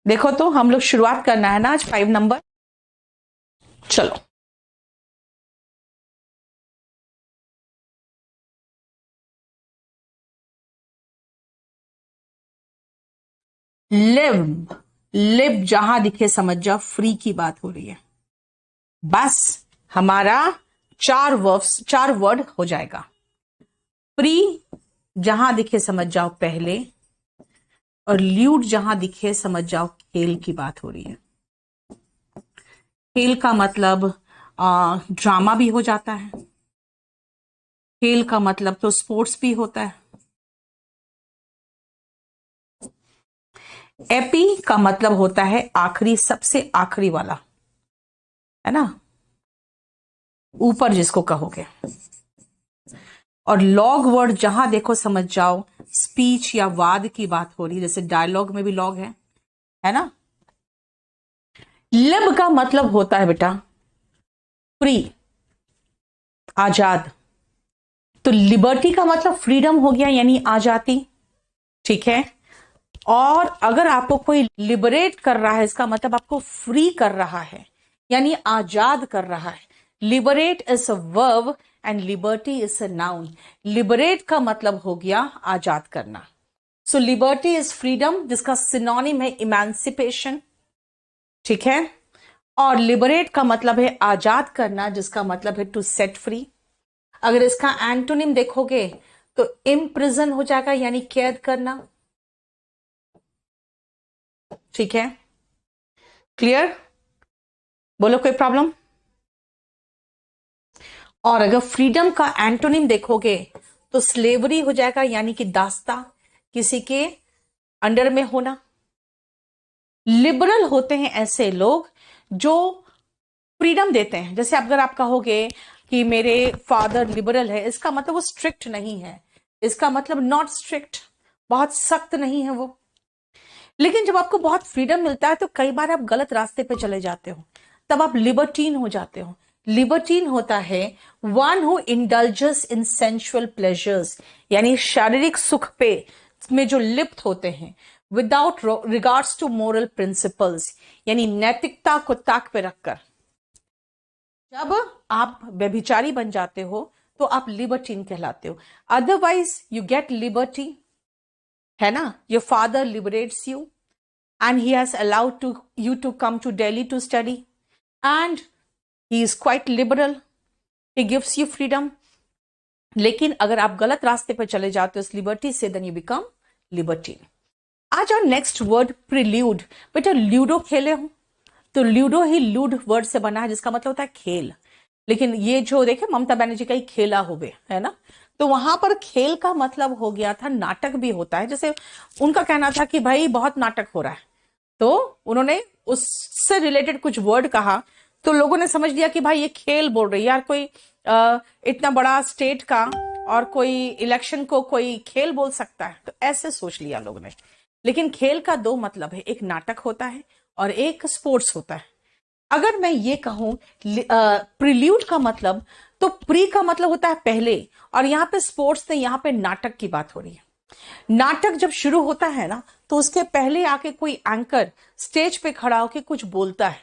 देखो तो हम लोग शुरुआत करना है ना आज 5 नंबर। चलो, लिव। लिव जहां दिखे समझ जाओ फ्री की बात हो रही है। बस हमारा 4 वर्ड हो जाएगा। फ्री जहां दिखे समझ जाओ पहले, और ल्यूड जहां दिखे समझ जाओ खेल की बात हो रही है। खेल का मतलब ड्रामा भी हो जाता है। खेल का मतलब तो स्पोर्ट्स भी होता है। एपी का मतलब होता है आखिरी, सबसे आखिरी वाला, है ना, ऊपर जिसको कहोगे। और लॉग वर्ड जहां देखो समझ जाओ स्पीच या वाद की बात हो रही है, जैसे डायलॉग में भी लॉग है ना। लिब का मतलब होता है बेटा फ्री, आजाद। तो लिबर्टी का मतलब फ्रीडम हो गया, यानी आजादी। ठीक है। और अगर आपको कोई लिबरेट कर रहा है, इसका मतलब आपको फ्री कर रहा है, यानी आजाद कर रहा है। Liberate is a verb and liberty is a noun. Liberate का मतलब हो गया आजाद करना। सो लिबर्टी इज फ्रीडम, जिसका सिनोनिम है इमेंसिपेशन। ठीक है। और लिबरेट का मतलब है आजाद करना, जिसका मतलब है टू सेट फ्री। अगर इसका एंटोनिम देखोगे तो इम्प्रिजन हो जाएगा, यानी कैद करना। ठीक है, क्लियर? बोलो कोई प्रॉब्लम? और अगर फ्रीडम का एंटोनिम देखोगे तो स्लेवरी हो जाएगा, यानी कि दास्ता, किसी के अंडर में होना। लिबरल होते हैं ऐसे लोग जो फ्रीडम देते हैं। जैसे अगर आप कहोगे कि मेरे फादर लिबरल है, इसका मतलब वो स्ट्रिक्ट नहीं है, इसका मतलब नॉट स्ट्रिक्ट, बहुत सख्त नहीं है वो। लेकिन जब आपको बहुत फ्रीडम मिलता है तो कई बार आप गलत रास्ते पे चले जाते हो, तब आप लिबर्टीन हो जाते हो। लिबर्टीन होता है one who indulges in sensual pleasures, यानी शारीरिक सुख पे में जो लिप्त होते हैं, without regards to moral principles, यानी नैतिकता को ताक पे रखकर। जब आप व्यभिचारी बन जाते हो तो आप लिबर्टीन कहलाते हो। अदरवाइज यू गेट लिबर्टी, है ना। Your father liberates you and he has allowed you to come to Delhi to study, and he is quite liberal, he gives you freedom. लेकिन अगर आप गलत रास्ते पर चले जाते हो इस लिबर्टी से, देन यू बिकम लिबर्टीन। आ जाओ नेक्स्ट वर्ड, प्रिल्यूड। बेटा ल्यूडो खेले हो तो ल्यूडो ही लूड वर्ड से बना है, जिसका मतलब होता है खेल। लेकिन ये जो देखे ममता बनर्जी का ही खेला होवे, है ना, तो वहां पर खेल का मतलब हो गया था नाटक भी होता है। जैसे उनका कहना था कि भाई बहुत नाटक हो रहा है, तो उन्होंने उससे रिलेटेड कुछ वर्ड कहा, तो लोगों ने समझ लिया कि भाई ये खेल बोल रही है यार, कोई इतना बड़ा स्टेट का और कोई इलेक्शन को कोई खेल बोल सकता है, तो ऐसे सोच लिया लोगों ने। लेकिन खेल का दो मतलब है, एक नाटक होता है और एक स्पोर्ट्स होता है। अगर मैं ये कहूं प्रिल्यूड का मतलब, तो प्री का मतलब होता है पहले, और यहाँ पे स्पोर्ट्स ने, यहाँ पे नाटक की बात हो रही है। नाटक जब शुरू होता है ना, तो उसके पहले आके कोई एंकर स्टेज पे खड़ा होकर कुछ बोलता है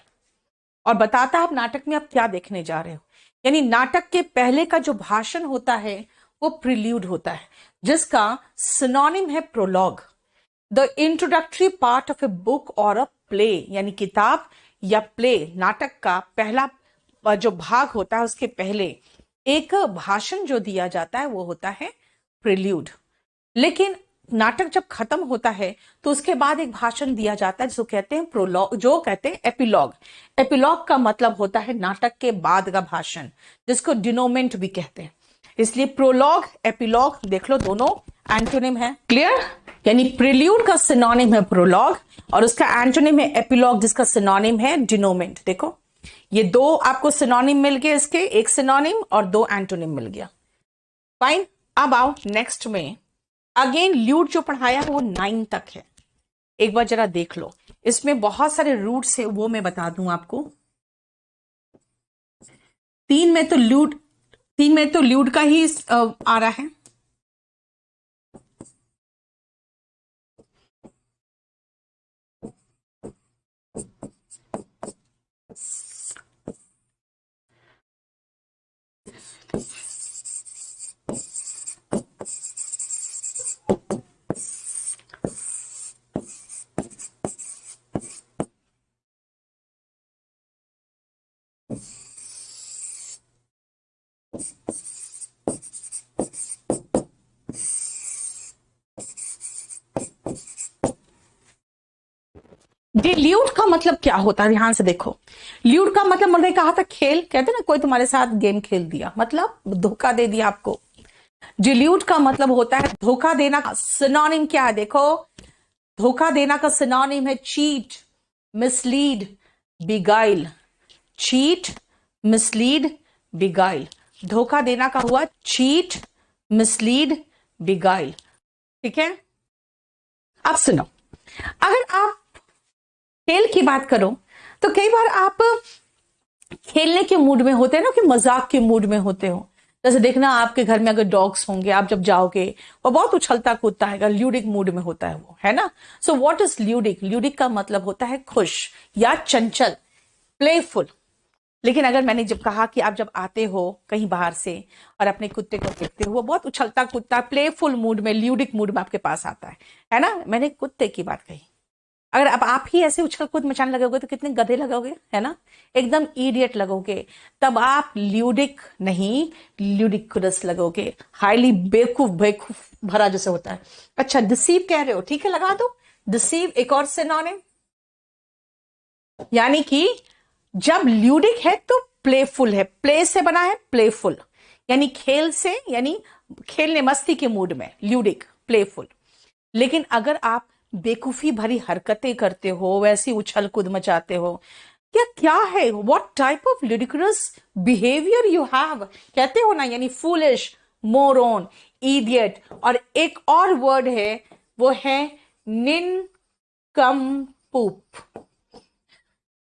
और बताता है आप नाटक में आप क्या देखने जा रहे हो। यानी नाटक के पहले का जो भाषण होता है वो प्रिल्यूड होता है, जिसका सिनोनिम है prologue. The introductory part of a book और अ प्ले, यानी किताब या प्ले, नाटक का पहला जो भाग होता है उसके पहले एक भाषण जो दिया जाता है वो होता है प्रिल्यूड। लेकिन नाटक जब खत्म होता है तो उसके बाद एक भाषण दिया जाता है जिसको कहते हैं प्रोलॉग, जो कहते हैं एपिलॉग। एपिलॉग का मतलब होता है नाटक के बाद का भाषण, जिसको डिनोमेंट भी कहते हैं। इसलिए प्रोलॉग एपिलॉग देख लो, दोनों एंटोनिम है। क्लियर? यानी प्रिल्यूड का सिनोनिम है प्रोलॉग और उसका एंटोनिम है एपिलॉग, जिसका सिनोनिम है डिनोमेंट। देखो ये दो आपको सिनोनिम मिल गए, इसके एक सिनोनिम और दो एंटोनिम मिल गया। फाइन। अब आओ नेक्स्ट में, अगेन ल्यूड जो पढ़ाया है वो 9 तक है। एक बार जरा देख लो, इसमें बहुत सारे रूट्स है, वो मैं बता दूं आपको। 3 में तो ल्यूड, 3 में तो ल्यूड का ही आ रहा है। ये ल्यूड का मतलब क्या होता है, ध्यान से देखो। ल्यूड का मतलब मैंने कहा था खेल, कहते ना कोई तुम्हारे साथ गेम खेल दिया, मतलब धोखा दे दिया आपको। डिल्यूट का मतलब होता है धोखा देना। सिनोनिम क्या है देखो, धोखा देना का सिनोनिम है cheat, mislead, beguile. Cheat, mislead, beguile. धोखा देना का हुआ चीट, मिसलीड, बिगाइल। ठीक है, अब सुनो, अगर आप खेल की बात करो तो कई बार आप खेलने के मूड में होते हैं ना, कि मजाक के मूड में होते हो। जैसे देखना आपके घर में अगर डॉग्स होंगे, आप जब जाओगे वो बहुत उछलता कूदता है, ल्यूडिक मूड में होता है वो, है ना। So what is ल्यूडिक? ल्यूडिक का मतलब होता है खुश या चंचल, प्लेफुल। लेकिन अगर मैंने जब कहा कि आप जब आते हो कहीं बाहर से और अपने कुत्ते को देखते हो, वो बहुत उछलता कूदता प्लेफुल मूड में, ल्यूडिक मूड में आपके पास आता है ना। मैंने कुत्ते की बात कही। अगर अब आप ही ऐसे उछल कूद मचाने लगोगे तो कितने गधे लगोगे, है ना, एकदम इडियट लगोगे। तब आप ल्यूडिक नहीं, ल्यूडिकुलस लगोगे, हाईली बेवकूफ, बेवकूफ भरा जैसे होता है। अच्छा, डिसीव कह रहे हो, ठीक है, लगा दो डिसीव, एक और सिनोनिम। यानी कि जब ल्यूडिक है तो प्लेफुल है, प्ले से बना है, प्लेफुल यानी खेल से, यानी खेलने मस्ती के मूड में, ल्यूडिक, प्लेफुल। लेकिन अगर आप बेकूफी भरी हरकतें करते हो, वैसी उछल कूद मचाते हो, क्या क्या है, what type of ridiculous behaviour you have, कहते हो ना, यानी फूलिश, मोरोन, इडियट। और एक और वर्ड है, वो है निनकम्पूप,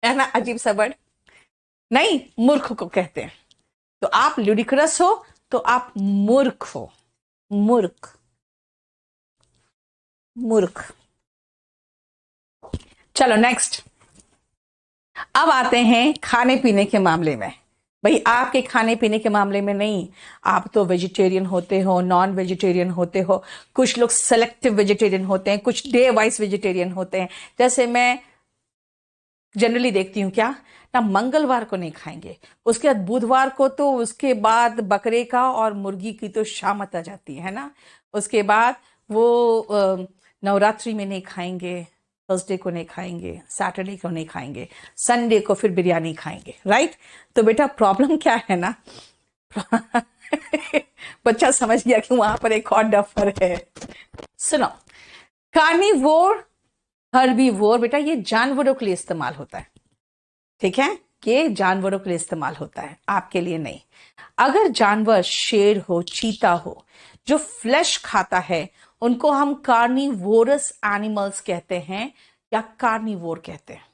है ना, अजीब सा वर्ड, नहीं, मूर्ख को कहते हैं। तो आप लिडिकुलस हो तो आप मूर्ख हो, मूर्ख, मूर्ख। चलो नेक्स्ट, अब आते हैं खाने पीने के मामले में। भाई आपके खाने पीने के मामले में नहीं, आप तो वेजिटेरियन होते हो, नॉन वेजिटेरियन होते हो, कुछ लोग सेलेक्टिव वेजिटेरियन होते हैं, कुछ डे वाइज वेजिटेरियन होते हैं। जैसे मैं जनरली देखती हूँ, क्या ना, मंगलवार को नहीं खाएंगे, उसके बाद बुधवार को, तो उसके बाद बकरे का और मुर्गी की तो शामत आ जाती है ना। उसके बाद वो नवरात्रि में नहीं खाएंगे, थर्सडे को नहीं खाएंगे, सैटरडे को नहीं खाएंगे, संडे को फिर बिरयानी खाएंगे, राइट। तो बेटा प्रॉब्लम क्या है ना, बच्चा समझ गया कि वहां पर एक और डफर है। सुनो, कार्निवोर, हर्बीवोर, बेटा ये जानवरों के लिए इस्तेमाल होता है, ठीक है, ये जानवरों के लिए इस्तेमाल होता है, आपके लिए नहीं। अगर जानवर शेर हो, चीता हो, जो फ्लैश खाता है, उनको हम कार्निवोरस एनिमल्स कहते हैं या कार्निवोर कहते हैं।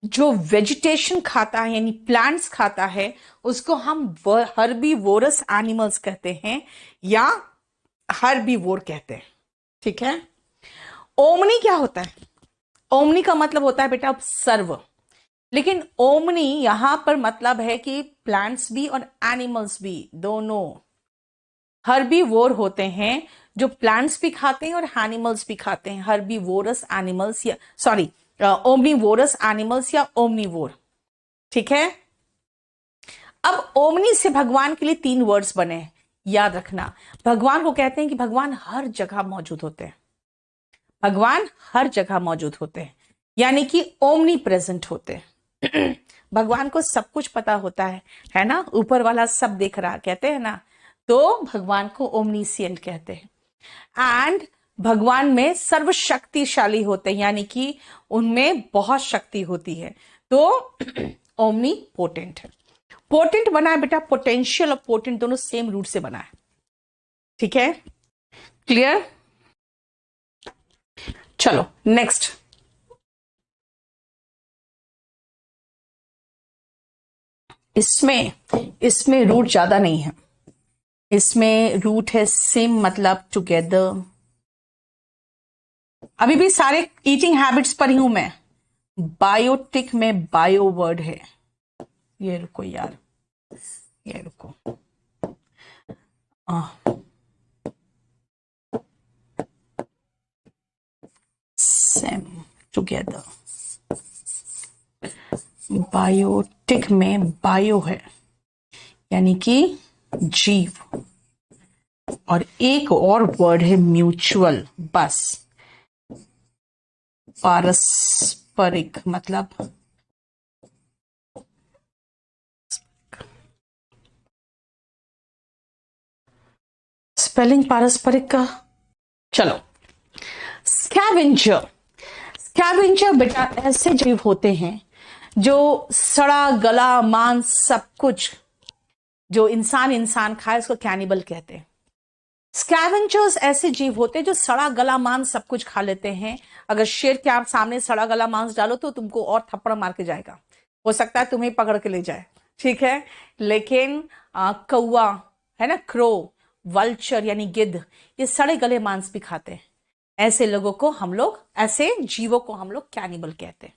जो वेजिटेशन खाता है, यानी प्लांट्स खाता है, उसको हम हर्बीवोरस एनिमल्स कहते हैं या हर्बीवोर कहते हैं, ठीक है। ओमनी क्या होता है? ओमनी का मतलब होता है बेटा सर्व, लेकिन ओमनी यहां पर मतलब है कि प्लांट्स भी और एनिमल्स भी, दोनों। हर्बीवोर होते हैं जो प्लांट्स भी खाते हैं और एनिमल्स भी खाते हैं, हर्बीवोरस एनिमल्स या सॉरी ओमनीवोरस एनिमल्स या ओमनीवोर, ठीक है। अब ओमनी से भगवान के लिए 3 वर्ड्स बने हैं, याद रखना। भगवान को कहते हैं कि भगवान हर जगह मौजूद होते हैं, भगवान हर जगह मौजूद होते हैं, यानी कि ओमनी प्रेजेंट होते हैं। भगवान को सब कुछ पता होता है ना, ऊपर वाला सब देख रहा, कहते हैं ना, तो भगवान को ओमनीसिएंट कहते हैं। एंड भगवान में सर्वशक्तिशाली होते हैं, यानी कि उनमें बहुत शक्ति होती है, तो ओमनी पोटेंट है। पोटेंट बना है बेटा, पोटेंशियल और पोटेंट दोनों सेम रूट से बना है, ठीक है, क्लियर। चलो नेक्स्ट, इसमें इसमें रूट ज्यादा नहीं है, इसमें रूट है सिम, मतलब टुगेदर। अभी भी सारे ईटिंग हैबिट्स पर ही हूं मैं। बायोटिक में बायो वर्ड है, ये रुको यार, ये रुको, सिम टुगेदर, बायोटिक में बायो है, यानी कि जीव, और एक और वर्ड है म्यूचुअल, बस पारस्परिक मतलब स्पेलिंग पारस्परिक का, चलो। स्कैवेंजर, स्कैवेंजर बेटा ऐसे जीव होते हैं जो सड़ा गला मांस सब कुछ जो इंसान इंसान खाए उसको कैनिबल कहते हैं। स्कैवेंजर्स ऐसे जीव होते हैं जो सड़ा गला मांस सब कुछ खा लेते हैं। अगर शेर के आप सामने सड़ा गला मांस डालो तो तुमको और थप्पड़ मार के जाएगा, हो सकता है तुम्हें पकड़ के ले जाए, ठीक है। लेकिन कौवा है ना, क्रो, वल्चर यानी गिद्ध, ये सड़े गले मांस भी खाते हैं। ऐसे लोगों को हम लोग, ऐसे जीवों को हम लोग कैनिबल कहते हैं।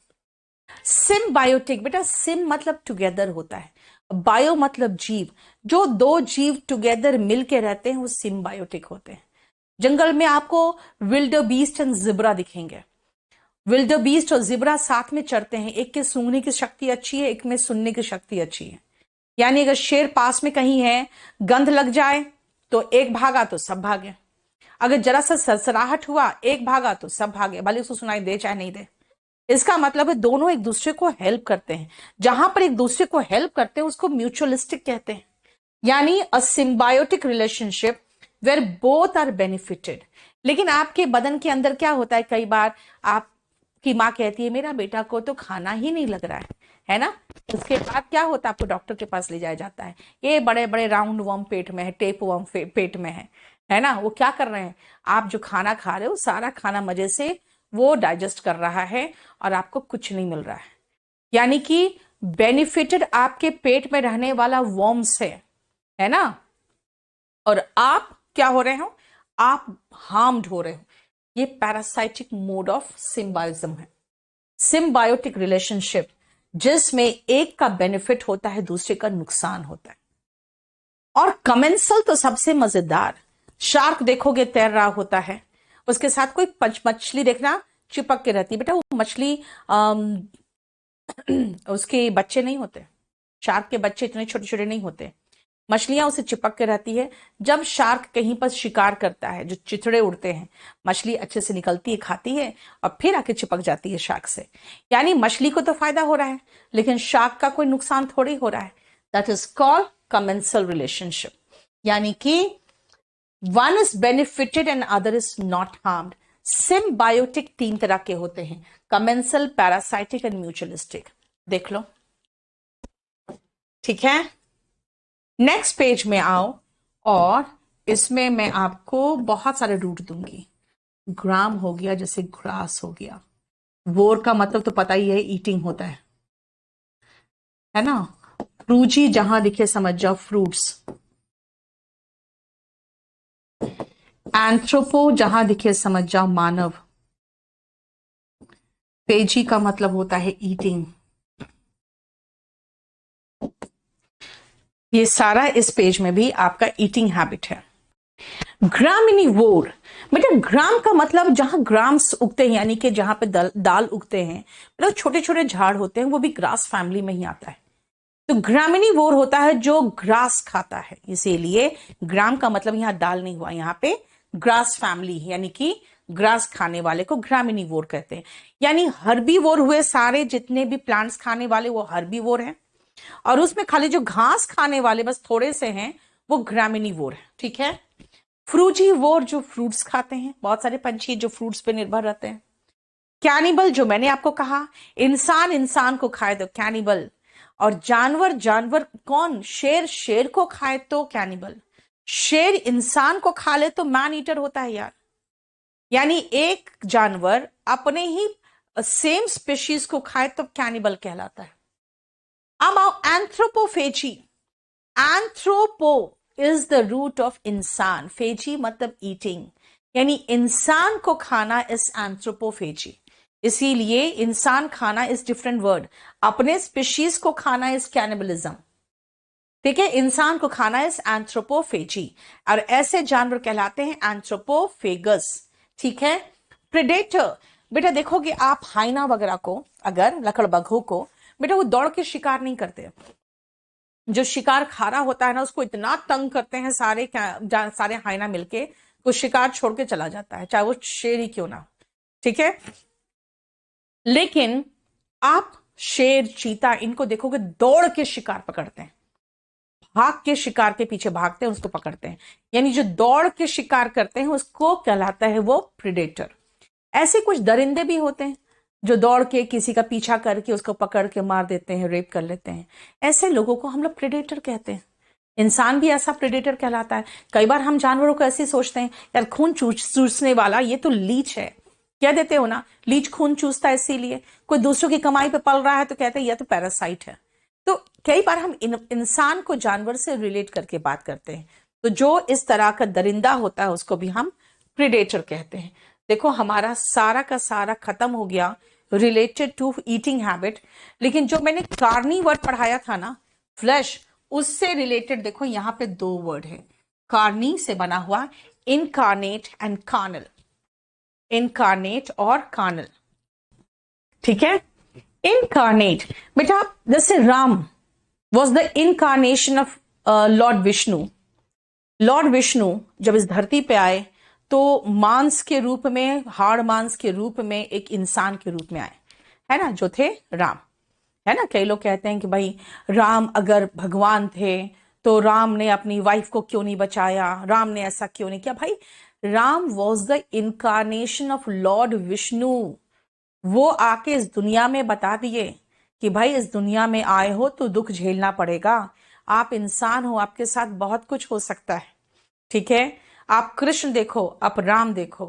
सिम्बायोटिक बेटा, सिम मतलब टुगेदर होता है, बायो मतलब जीव। जो दो जीव टुगेदर मिलके रहते हैं वो सिम्बायोटिक होते हैं। जंगल में आपको विल्डर बीस्ट एंड जिब्रा दिखेंगे। विल्डर बीस्ट और जिब्रा साथ में चरते हैं, एक के सूंघने की शक्ति अच्छी है, एक में सुनने की शक्ति अच्छी है। यानी अगर शेर पास में कहीं है, गंध लग जाए तो एक भागा तो सब भागे, अगर जरा सा सरसराहट हुआ एक भागा तो सब भागे, भले उसको सुनाई दे चाहे नहीं दे। इसका मतलब है दोनों एक दूसरे को हेल्प करते हैं। जहां पर एक दूसरे को हेल्प करते हैं उसको म्यूचुअलिस्टिक कहते हैं, यानी a symbiotic relationship where both are benefited. लेकिन आपके बदन के अंदर क्या होता है, कई बार आपकी माँ कहती है मेरा बेटा को तो खाना ही नहीं लग रहा है ना। उसके बाद क्या होता है, आपको डॉक्टर के पास ले जाया जाता है, ये बड़े बड़े राउंड वर्म पेट में है, टेप वर्म पेट में है ना। वो क्या कर रहे हैं, आप जो खाना खा रहे हो सारा खाना मजे से वो डाइजेस्ट कर रहा है और आपको कुछ नहीं मिल रहा है। यानी कि बेनिफिटेड आपके पेट में रहने वाला वर्म्स है ना, और आप क्या हो रहे हो, आप हार्म्ड हो रहे हो। ये पैरासाइटिक मोड ऑफ सिम्बायोसिज्म है, सिम्बायोटिक रिलेशनशिप, जिसमें एक का बेनिफिट होता है दूसरे का नुकसान होता है। और कमेंसल तो सबसे मजेदार, शार्क देखोगे तैर रहा होता है, उसके साथ कोई मछली देखना चिपक के रहती है। बेटा वो मछली उसके बच्चे नहीं होते, शार्क के बच्चे इतने छोटे छोटे नहीं होते, मछलियां उसे चिपक के रहती है। जब शार्क कहीं पर शिकार करता है, जो चिथड़े उड़ते हैं, मछली अच्छे से निकलती है, खाती है और फिर आके चिपक जाती है शार्क से। यानी मछली को तो फायदा हो रहा है लेकिन शार्क का कोई नुकसान थोड़ी हो रहा है। That is called commensal relationship, यानी कि one is benefited and other is not harmed. Symbiotic तीन तरह के होते हैं, कमेंसल, पैरासाइटिक एंड म्यूचुअलिस्टिक। देख लो, ठीक है। नेक्स्ट पेज में आओ और इसमें मैं आपको बहुत सारे रूट दूंगी। ग्राम हो गया, जैसे ग्रास हो गया, वोर का मतलब तो पता ही है, ईटिंग होता है ना। फ्रूजी जहां दिखे समझ जाओ फ्रूट्स। एंथ्रोपो जहां दिखे समझ जाओ मानव। पेजी का मतलब होता है ईटिंग। ये सारा इस पेज में भी आपका ईटिंग हैबिट है। ग्रामिनीवोर, बेटा ग्राम का मतलब जहां ग्राम्स उगते हैं, यानी कि जहां पे दाल उगते हैं, मतलब छोटे छोटे झाड़ होते हैं, वो भी ग्रास फैमिली में ही आता है। तो ग्रामिनीवोर होता है जो ग्रास खाता है, इसीलिए ग्राम का मतलब यहां दाल नहीं हुआ, यहाँ पे ग्रास फैमिली यानी कि ग्रास खाने वाले को ग्रामिनीवोर कहते हैं। यानी हर्बीवोर हुए सारे जितने भी प्लांट्स खाने वाले वो हर्बीवोर हैं, और उसमें खाली जो घास खाने वाले बस थोड़े से हैं वो ग्रामिनीवोर है, ठीक है। फ्रूजीवोर जो फ्रूट्स खाते हैं, बहुत सारे पंछी जो फ्रूट्स पे निर्भर रहते हैं। कैनिबल जो मैंने आपको कहा, इंसान इंसान को खाए तो कैनिबल, और जानवर जानवर कौन, शेर शेर को खाए तो कैनिबल, शेर इंसान को खा ले तो मैन ईटर होता है यार। यानी एक जानवर अपने ही सेम स्पीशीज को खाए तो कैनिबल कहलाता है। अब आओ anthropophagy. Anthropo is the root of इंसान, फेजी मतलब ईटिंग, यानी इंसान को खाना इज एंथ्रोपोफेजी। इसीलिए इंसान खाना इज डिफरेंट वर्ड, अपने स्पीशीज को खाना इज कैनिबलिज्म, ठीक है। इंसान को खाना इज एंथ्रोपोफेजी, और ऐसे जानवर कहलाते हैं एंथ्रोपोफेगस, ठीक है। प्रेडेटर, बेटा देखोगे आप हाइना वगैरह को, अगर लकड़बग्घों को, बेटा वो दौड़ के शिकार नहीं करते। जो शिकार खा रहा होता है ना उसको इतना तंग करते हैं सारे हाइना मिलके, वो शिकार छोड़ के चला जाता है चाहे वो शेर ही क्यों ना, ठीक है। लेकिन आप शेर, चीता, इनको देखोगे दौड़ के शिकार पकड़ते हैं, भाग के शिकार के पीछे भागते हैं, उसको पकड़ते हैं। यानी जो दौड़ के शिकार करते हैं उसको कहलाता है वो प्रेडेटर। ऐसे कुछ दरिंदे भी होते हैं जो दौड़ के किसी का पीछा करके उसको पकड़ के मार देते हैं, रेप कर लेते हैं। ऐसे लोगों को हम लोग प्रेडेटर कहते हैं। इंसान भी ऐसा प्रेडेटर कहलाता है। कई बार हम जानवरों को ऐसे सोचते हैं, यार खून चूसने वाला ये तो लीच है, कह देते हो ना, लीच खून चूसता है इसीलिए। कोई दूसरों की कमाई पे पल रहा है तो कहते हैं यह तो पैरासाइट है। तो कई बार हम इंसान को जानवर से रिलेट करके बात करते हैं। तो जो इस तरह का दरिंदा होता है उसको भी हम प्रेडेटर कहते हैं। देखो हमारा सारा का सारा खत्म हो गया रिलेटेड टू ईटिंग हैबिट। लेकिन जो मैंने कार्नी वर्ड पढ़ाया था ना, फ्लैश, उससे रिलेटेड देखो यहाँ पे दो वर्ड है। कार्नी से बना हुआ इनकारनेट एंड कार्नल, इनकारनेट और कार्नल। ठीक है, इनकारनेट बेटा, जैसे Ram was the incarnation of Lord Vishnu. Lord Vishnu जब इस धरती पे आए तो मांस के रूप में, हाड़ मांस के रूप में एक इंसान के रूप में आए, है ना, जो थे राम। है ना, कई लोग कहते हैं कि भाई राम अगर भगवान थे तो राम ने अपनी वाइफ को क्यों नहीं बचाया, राम ने ऐसा क्यों नहीं किया। भाई Ram was the incarnation of Lord Vishnu. वो आके इस दुनिया में बता दिए कि भाई इस दुनिया में आए हो तो दुख झेलना पड़ेगा। आप इंसान हो, आपके साथ बहुत कुछ हो सकता है। ठीक है, आप कृष्ण देखो, आप राम देखो।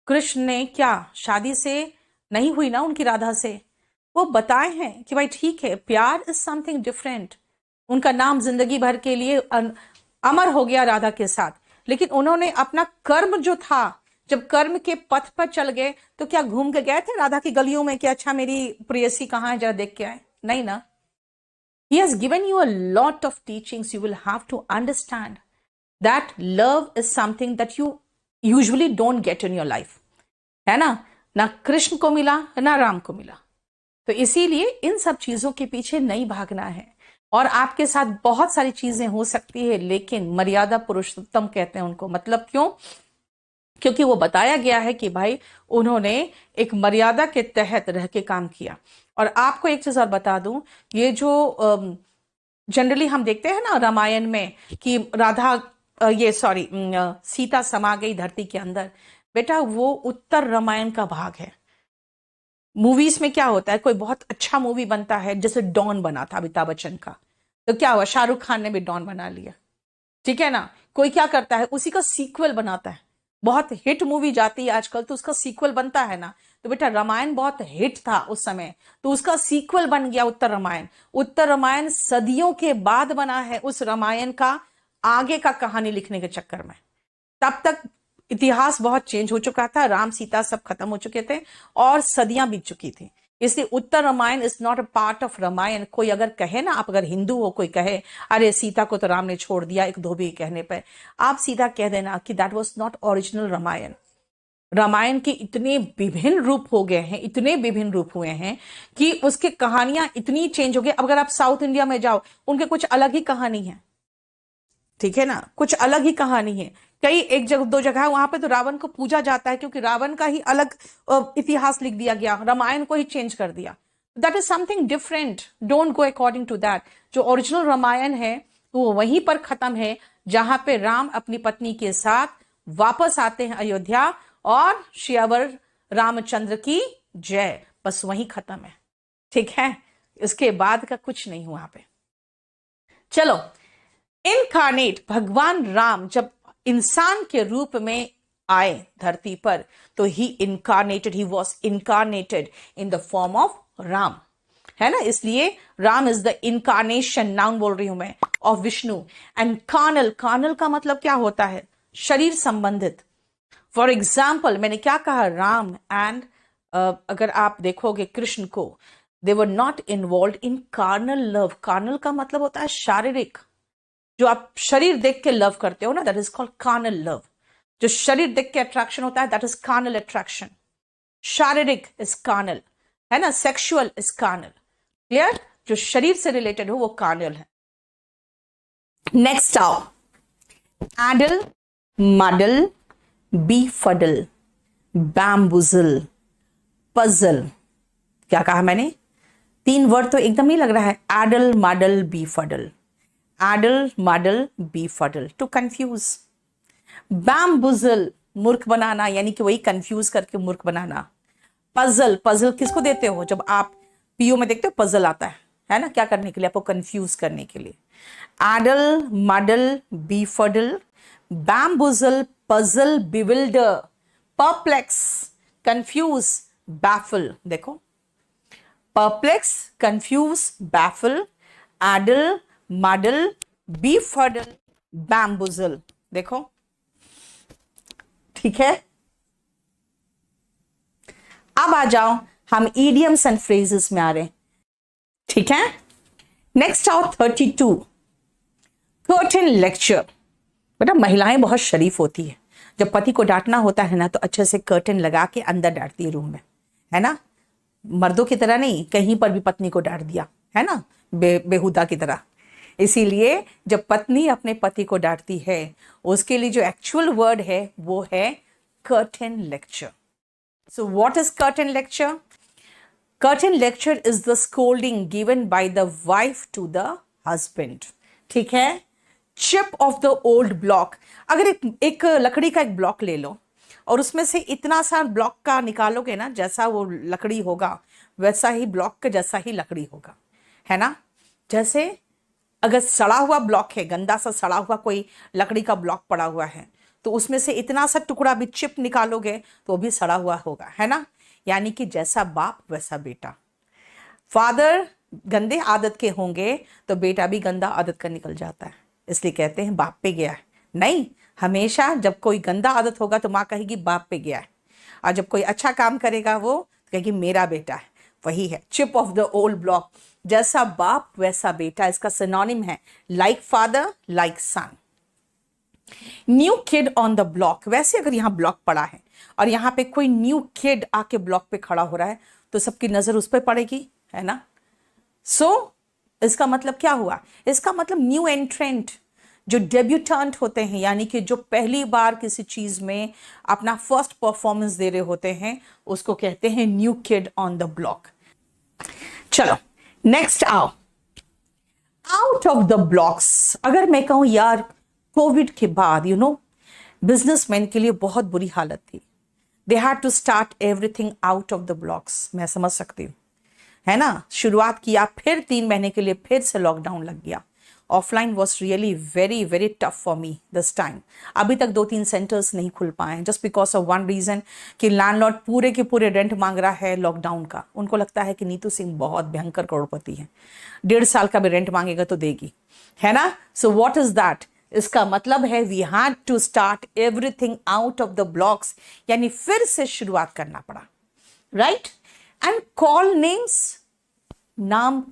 कृष्ण ने क्या शादी से नहीं हुई ना उनकी राधा से, वो बताए हैं कि भाई ठीक है, प्यार इज समथिंग डिफरेंट। उनका नाम जिंदगी भर के लिए अमर हो गया राधा के साथ। लेकिन उन्होंने अपना कर्म जो था, जब कर्म के पथ पर चल गए तो क्या घूम के गए थे राधा की गलियों में कि अच्छा मेरी प्रेयसी कहाँ है जरा देख के आए? नहीं ना। He has given you a lot of teachings. You will have to understand that love is something that you usually don't get in your life. है ना कृष्ण को मिला ना राम को मिला। तो इसीलिए इन सब चीजों के पीछे नहीं भागना है। और आपके साथ बहुत सारी चीजें हो सकती है, लेकिन मर्यादा पुरुषोत्तम कहते हैं उनको। मतलब क्यों? क्योंकि वो बताया गया है कि भाई उन्होंने एक मर्यादा के तहत रह के काम किया। और आपको एक चीज और बता दूं, ये जो जनरली हम देखते हैं ना रामायण में कि राधा सीता समा गई धरती के अंदर, बेटा वो उत्तर रामायण का भाग है। मूवीज में क्या होता है, कोई बहुत अच्छा मूवी बनता है, जैसे डॉन बना था अमिताभ बच्चन का, तो क्या हुआ, शाहरुख खान ने भी डॉन बना लिया। ठीक है ना, कोई क्या करता है, उसी का सीक्वल बनाता है। बहुत हिट मूवी जाती है आजकल तो उसका सीक्वल बनता है ना। तो बेटा रामायण बहुत हिट था उस समय, तो उसका सीक्वल बन गया उत्तर रामायण। उत्तर रामायण सदियों के बाद बना है, उस रामायण का आगे का कहानी लिखने के चक्कर में। तब तक इतिहास बहुत चेंज हो चुका था, राम सीता सब खत्म हो चुके थे और सदियां बीत चुकी थी। इसलिए Uttar Ramayana is not a part of Ramayana. कोई अगर कहे ना, आप अगर हिंदू हो, कोई कहे अरे सीता को तो राम ने छोड़ दिया एक धोबी के कहने पर, आप सीधा कह देना कि that was not original Ramayana. Ramayana के इतने विभिन्न रूप हो गए हैं, इतने विभिन्न रूप हुए हैं कि उसके कहानियां इतनी चेंज हो गई। अगर आप साउथ इंडिया में जाओ, उनके कुछ अलग ही कहानी है। ठीक है ना, कुछ अलग ही कहानी है। कई एक जगह दो जगह वहां पे तो रावण को पूजा जाता है, क्योंकि रावण का ही अलग इतिहास लिख दिया गया, रामायण को ही चेंज कर दिया। That is something different, don't go according to that. जो ओरिजिनल रामायण है वो वहीं पर खत्म है जहां पे राम अपनी पत्नी के साथ वापस आते हैं अयोध्या, और श्यावर रामचंद्र की जय, बस वहीं खत्म है। ठीक है, इसके बाद का कुछ नहीं हुआ पे। चलो, इनकारनेट भगवान राम जब इंसान के रूप में आए धरती पर, तो he incarnated, he was incarnated in the form of Ram, है ना। इसलिए Ram is the incarnation, noun बोल रही हूं मैं, of Vishnu. And carnal, carnal का मतलब क्या होता है, शरीर संबंधित। फॉर एग्जाम्पल मैंने क्या कहा, राम एंड अगर आप देखोगे कृष्ण को, they were not involve in carnal love. Carnal का मतलब होता है शारीरिक, जो आप शरीर देख के लव करते हो ना, that is called carnal love. जो शरीर देख के अट्रैक्शन होता है, दैट इज कार्नल अट्रैक्शन। शारीरिक इज कार्नल, है ना, सेक्सुअल इज कार्नल। क्लियर? जो शरीर से रिलेटेड हो वो कार्नल है। नेक्स्ट आओ, एडल, मडल, befuddle, bamboozle, puzzle, क्या कहा मैंने? 3 वर्ड तो एकदम ही लग रहा है, addle muddle befuddle, addle muddle befuddle, to confuse. Bamboozle, मूर्ख बनाना, यानी कि वही कंफ्यूज करके मूर्ख बनाना। पजल, पजल किसको देते हो? जब आप पीओ में देखते हो पजल आता है ना, क्या करने के लिए? आपको कंफ्यूज करने के लिए। Addle muddle befuddle, bamboozle, puzzle, bewilder, perplex, confuse, baffle. देखो, perplex, confuse, baffle, addle, muddle, बीफडल, बैम्बुजल। देखो, ठीक है। अब आ जाओ, हम इडियम्स एंड फ्रेजेस में आ रहे हैं, ठीक है। नेक्स्ट आओ 32, कर्टन लेक्चर। बेटा महिलाएं बहुत शरीफ होती है, जब पति को डांटना होता है ना तो अच्छे से कर्टन लगा के अंदर डांटती है रूम में, है ना। मर्दों की तरह नहीं, कहीं पर भी पत्नी को डांट दिया, है ना, बेहुदा की तरह। इसीलिए जब पत्नी अपने पति को डांटती है, उसके लिए जो एक्चुअल वर्ड है वो है curtain lecture. So what is curtain lecture? Curtain lecture is the scolding given by the wife to the husband, ठीक है। Chip of the old block, अगर एक लकड़ी का एक ब्लॉक ले लो और उसमें से इतना सा ब्लॉक का निकालोगे ना, जैसा वो लकड़ी होगा वैसा ही ब्लॉक का जैसा ही लकड़ी होगा, है ना। जैसे अगर सड़ा हुआ ब्लॉक है, गंदा सा सड़ा हुआ कोई लकड़ी का ब्लॉक पड़ा हुआ है, तो उसमें से इतना सा टुकड़ा भी चिप निकालोगे तो भी सड़ा हुआ होगा, है ना। यानी कि जैसा बाप वैसा बेटा। फादर गंदे आदत के होंगे तो बेटा भी गंदा आदत का निकल जाता है, इसलिए कहते हैं बाप पे गया है। नहीं, हमेशा जब कोई गंदा आदत होगा तो माँ कहेगी बाप पे गया है, और जब कोई अच्छा काम करेगा वो कहेगी मेरा बेटा है। वही है chip of the old block, जैसा बाप वैसा बेटा, इसका सिनोनिम है like father like son. New kid on the block, वैसे अगर यहाँ ब्लॉक पड़ा है और यहाँ पे कोई न्यू किड आके ब्लॉक पे खड़ा हो रहा है तो सबकी नजर उस पर पड़ेगी, है ना। सो इसका मतलब क्या हुआ? इसका मतलब न्यू एंट्रेंट, जो डेब्यूटेंट होते हैं, यानी कि जो पहली बार किसी चीज में अपना फर्स्ट परफॉर्मेंस दे रहे होते हैं, उसको कहते हैं new kid on the block. चलो नेक्स्ट आओ, आउट ऑफ द ब्लॉक्स। अगर मैं कहूं यार कोविड के बाद बिजनेसमैन के लिए बहुत बुरी हालत थी, they had to start everything out of the blocks, मैं समझ सकती हूँ, है ना। शुरुआत किया, फिर 3 महीने के लिए फिर से लॉकडाउन लग गया। Offline was really very very tough for me this time. अभी तक 2-3 सेंटर्स नहीं खुल पाए, just because of one reason कि लैंडलॉर्ड पूरे के पूरे रेंट मांग रहा है लॉकडाउन का। उनको लगता है कि नीतू सिंह बहुत भयंकर करोड़पति है, 1.5 साल का भी रेंट मांगेगा तो देगी, है ना। So what is that? इसका मतलब है we had to start everything out of the blocks, यानी फिर से शुरुआत करना पड़ा, राइट। एंड कॉल नेम्स, नाम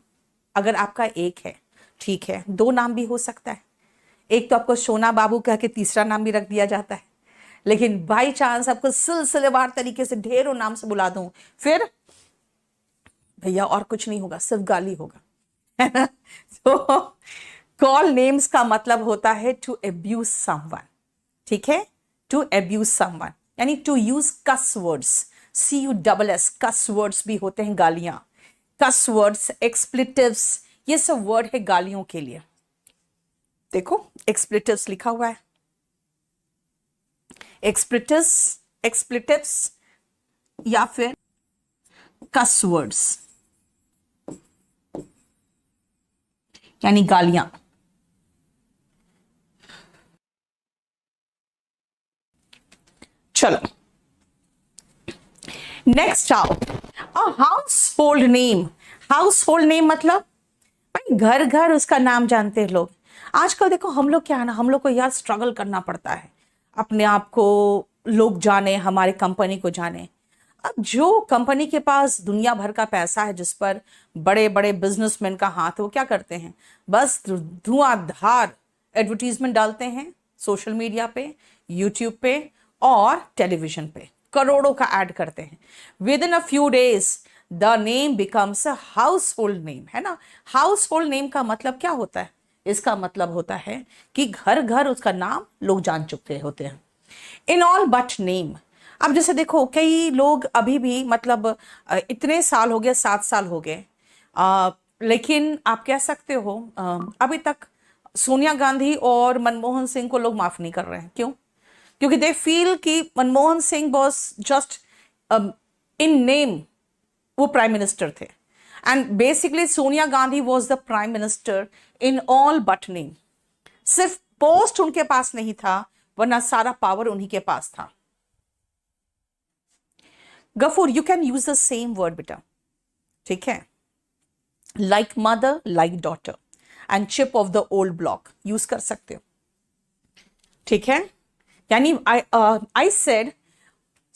अगर आपका एक है ठीक है, 2 नाम भी हो सकता है। एक तो आपको सोना बाबू कह के तीसरा नाम भी रख दिया जाता है, लेकिन बाई चांस आपको सिलसिलेवार तरीके से ढेरों नाम से बुला दूं, फिर भैया और कुछ नहीं होगा, सिर्फ गाली होगा, है ना। तो कॉल नेम्स का मतलब होता है टू अब्यूज समवन, ठीक है, टू अब्यूज समवन, यानी to use cuss words, CUSS, cuss words भी होते हैं गालियां। कस वर्ड्स, एक्सप्लिटिव्स, ये सब वर्ड है गालियों के लिए। देखो एक्सप्लिटिव्स लिखा हुआ है, एक्सप्लिटिव्स या फिर कस वर्ड्स यानी गालियां। चलो नेक्स्ट आओ, house hold name. House hold name मतलब भाई घर घर उसका नाम जानते हैं लोग। आजकल देखो हम लोग क्या है ना, हम लोग को यार स्ट्रगल करना पड़ता है, अपने आप को लोग जाने, हमारे कंपनी को जाने। अब जो कंपनी के पास दुनिया भर का पैसा है, जिस पर बड़े बड़े बिजनेसमैन का हाथ है, वो क्या करते हैं, बस धुआंधार एडवर्टीजमेंट डालते हैं सोशल मीडिया पे, यूट्यूब पे और टेलीविजन पे, करोड़ों का ऐड करते हैं। With in a few days the name becomes a house hold name, है ना। हाउस होल्ड नेम का मतलब क्या होता है? इसका मतलब होता है कि घर घर उसका नाम लोग जान चुके होते हैं। इन ऑल बट नेम, अब जैसे देखो कई लोग अभी भी मतलब इतने साल हो गए, 7 साल हो गए, लेकिन आप कह सकते हो अभी तक सोनिया गांधी और मनमोहन सिंह को लोग माफ नहीं कर रहे हैं। क्यों? क्योंकि दे फील कि Manmohan Singh was just in name, वो प्राइम मिनिस्टर थे, and basically Sonia Gandhi was the prime minister in all but name. सिर्फ पोस्ट उनके पास नहीं था, वरना सारा पावर उन्हीं के पास था। Gafoor, you can use the same word बेटा, ठीक है? Like mother, like daughter and chip of the old block use कर सकते हो, ठीक है? यानी I said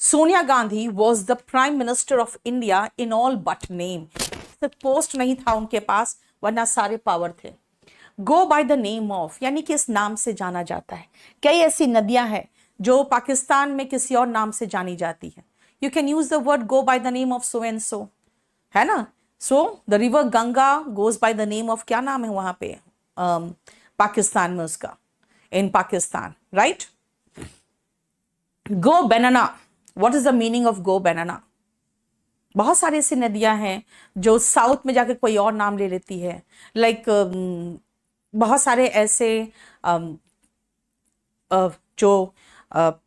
Sonia Gandhi was the prime minister of India in all but name. सिर्फ पोस्ट नहीं था उनके पास, वरना सारे पावर थे। Go by the name of, यानी कि इस नाम से जाना जाता है। कई ऐसी नदियां हैं जो पाकिस्तान में किसी और नाम से जानी जाती है। You can use the word go by the name of so and so, है ना? So the river Ganga goes by the name of, क्या नाम है वहां पे पाकिस्तान में उसका, in Pakistan, right? Go banana, what is the meaning of go banana? बहुत सारी ऐसी नदियां हैं जो साउथ में जाकर कोई और नाम ले लेती है। लाइक बहुत सारे ऐसे जो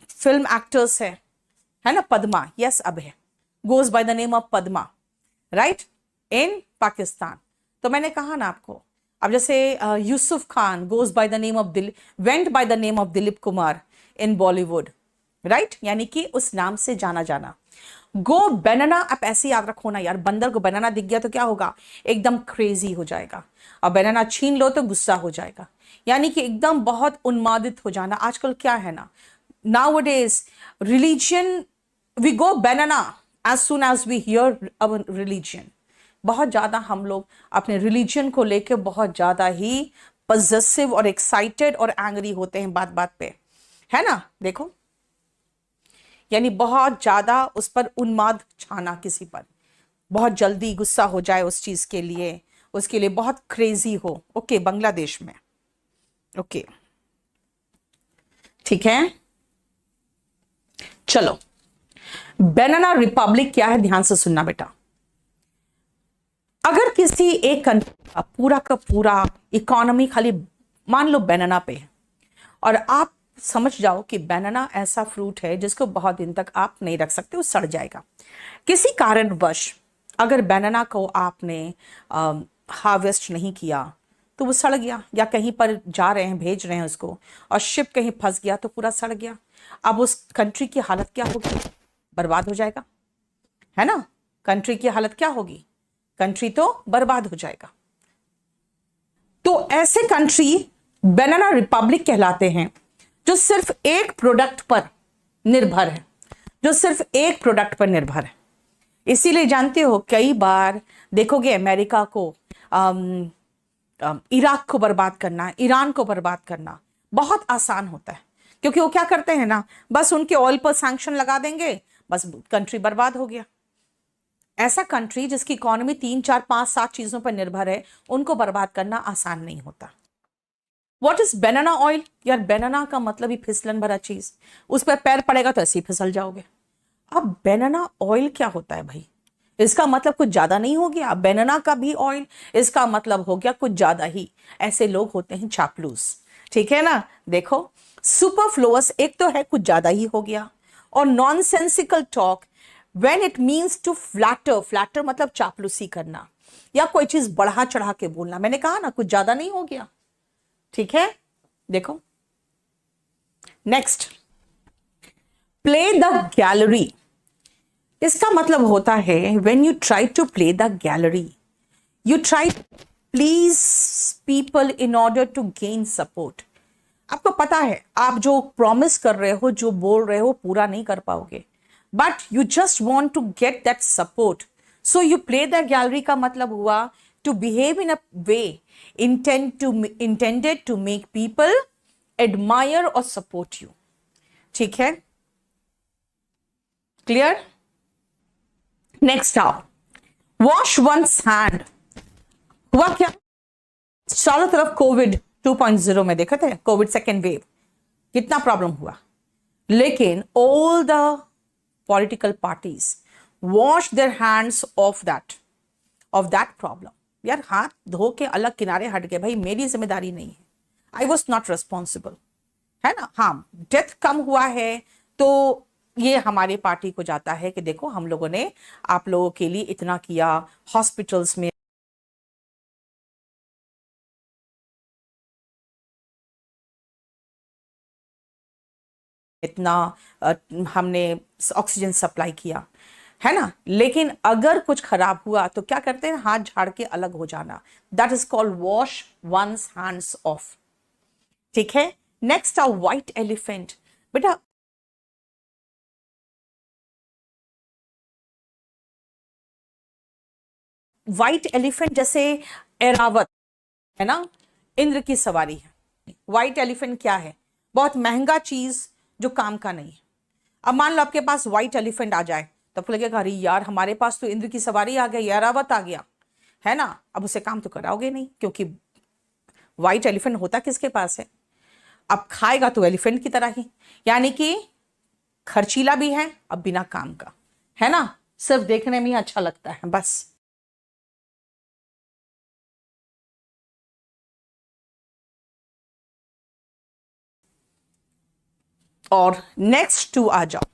फिल्म एक्टर्स है ना, पद्मा, यस अब है, goes by the name of Padma, right, in Pakistan. तो मैंने कहा ना आपको, अब जैसे Yusuf Khan goes by the name of Dilip, went by the name of Dilip Kumar in Bollywood, right? यानी कि उस नाम से जाना जाना। गो बनाना, आप ऐसे याद रखो ना यार, बंदर को बनाना दिख गया तो क्या होगा? एकदम क्रेजी हो जाएगा। और बनाना छीन लो तो गुस्सा हो जाएगा, यानी कि एकदम बहुत उन्मादित हो जाना। आजकल क्या है ना, nowadays religion, we go banana as soon as we hear our religion. बहुत ज्यादा हम लोग अपने रिलीजन को लेकर बहुत ज्यादा ही पजेसिव और एक्साइटेड और एंग्री होते हैं बात बात पे, है ना? देखो, यानी बहुत ज्यादा उस पर उन्माद छाना, किसी पर बहुत जल्दी गुस्सा हो जाए उस चीज के लिए, उसके लिए बहुत क्रेजी हो। ओके, बांग्लादेश में, ओके, ठीक है? चलो, बनाना रिपब्लिक क्या है, ध्यान से सुनना बेटा। अगर किसी एक कंट्री का पूरा इकोनॉमी खाली मान लो बनाना पे है, और आप समझ जाओ कि बनाना ऐसा फ्रूट है जिसको बहुत दिन तक आप नहीं रख सकते, वो सड़ जाएगा। किसी कारणवश अगर बनाना को आपने हार्वेस्ट नहीं किया तो वो सड़ गया, या कहीं पर जा रहे हैं, भेज रहे हैं उसको, और शिप कहीं फंस गया तो पूरा सड़ गया। अब उस कंट्री की हालत क्या होगी? बर्बाद हो जाएगा, है ना? कंट्री की हालत क्या होगी? कंट्री तो बर्बाद हो जाएगा। तो ऐसे कंट्री बनाना रिपब्लिक कहलाते हैं जो सिर्फ एक प्रोडक्ट पर निर्भर है, जो सिर्फ एक प्रोडक्ट पर निर्भर है। इसीलिए जानते हो, कई बार देखोगे अमेरिका को इराक को बर्बाद करना, ईरान को बर्बाद करना बहुत आसान होता है, क्योंकि वो क्या करते हैं ना, बस उनके ऑयल पर सैंक्शन लगा देंगे, बस कंट्री बर्बाद हो गया। ऐसा कंट्री जिसकी इकोनॉमी 3, 4, 5, 7 चीजों पर निर्भर है, उनको बर्बाद करना आसान नहीं होता। What is banana oil? यार बनाना का मतलब ही फिसलन भरा चीज, उस पर पैर पड़ेगा तो ऐसे ही फिसल जाओगे। अब बनाना ऑयल क्या होता है भाई? इसका मतलब कुछ ज्यादा नहीं हो गया, बनाना का भी ऑयल, इसका मतलब हो गया कुछ ज्यादा ही। ऐसे लोग होते हैं चापलूस, ठीक है ना? देखो, सुपरफ्लुअस एक तो है कुछ ज्यादा ही हो गया, और nonsensical talk when it means to flatter, flatter मतलब चापलूसी करना, या कोई चीज बढ़ा चढ़ा के बोलना। मैंने कहा ना कुछ ज्यादा नहीं हो गया, ठीक है? देखो नेक्स्ट, प्ले द गैलरी। इसका मतलब होता है when you try to play the gallery, you try please people in order to gain support. आपको पता है आप जो प्रॉमिस कर रहे हो, जो बोल रहे हो, पूरा नहीं कर पाओगे, but you just want to get that support, so you play the gallery का मतलब हुआ to behave in a way intended to make people admire or support you, ठीक है? क्लियर? नेक्स्ट आओ, वॉश वंस हैंड। हुआ क्या? चारों तरफ कोविड 2.0 में देखा थे, कोविड सेकेंड वेव, कितना प्रॉब्लम हुआ, लेकिन all the political parties wash their hands of that problem. यार हाथ धो के अलग किनारे हट गए, भाई मेरी जिम्मेदारी नहीं है, आई वॉज नॉट रिस्पॉन्सिबल, है ना। हाँ, डेथ कम हुआ है तो ये हमारे पार्टी को जाता है कि देखो हम लोगों ने आप लोगों के लिए इतना किया, हॉस्पिटल्स में इतना हमने ऑक्सीजन सप्लाई किया, है ना। लेकिन अगर कुछ खराब हुआ तो क्या करते हैं, हाथ झाड़ के अलग हो जाना। That is called wash one's hands off. ठीक है। Next a white elephant. बेटा व्हाइट एलिफेंट जैसे एरावत है ना, इंद्र की सवारी है। व्हाइट एलिफेंट क्या है, बहुत महंगा चीज जो काम का नहीं है। अब मान लो आपके पास व्हाइट एलिफेंट आ जाए तो आपको लगेगा अरे यार हमारे पास तो इंद्र की सवारी आ गई, एरावत आ गया, है ना। अब उसे काम तो कराओगे नहीं, क्योंकि व्हाइट एलिफेंट होता किसके पास है। अब खाएगा तो एलिफेंट की तरह ही, यानी कि खर्चीला भी है अब बिना काम का, है ना, सिर्फ देखने में ही अच्छा लगता है बस। और नेक्स्ट टू आ जाओ,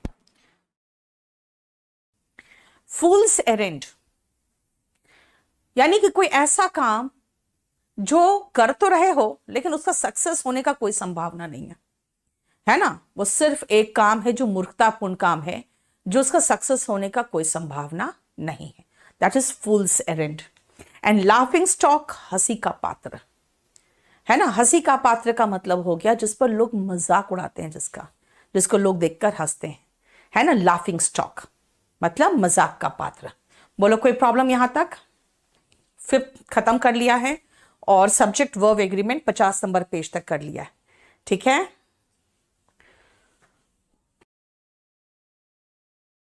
फूल्स एरेंड, यानी कि कोई ऐसा काम जो कर तो रहे हो लेकिन उसका सक्सेस होने का कोई संभावना नहीं है ना। वो सिर्फ एक काम है जो मूर्खतापूर्ण काम है, जो उसका सक्सेस होने का कोई संभावना नहीं है। That is fools errand. And laughing stock, हंसी का पात्र, है ना। हंसी का पात्र का मतलब हो गया जिस पर लोग मजाक उड़ाते हैं, जिसको लोग देखकर हंसते हैं, है ना। लाफिंग स्टॉक मतलब मजाक का पात्र। बोलो कोई प्रॉब्लम यहां तक। फिफ्थ खत्म कर लिया है और subject verb agreement 50 number page तक कर लिया है। ठीक है।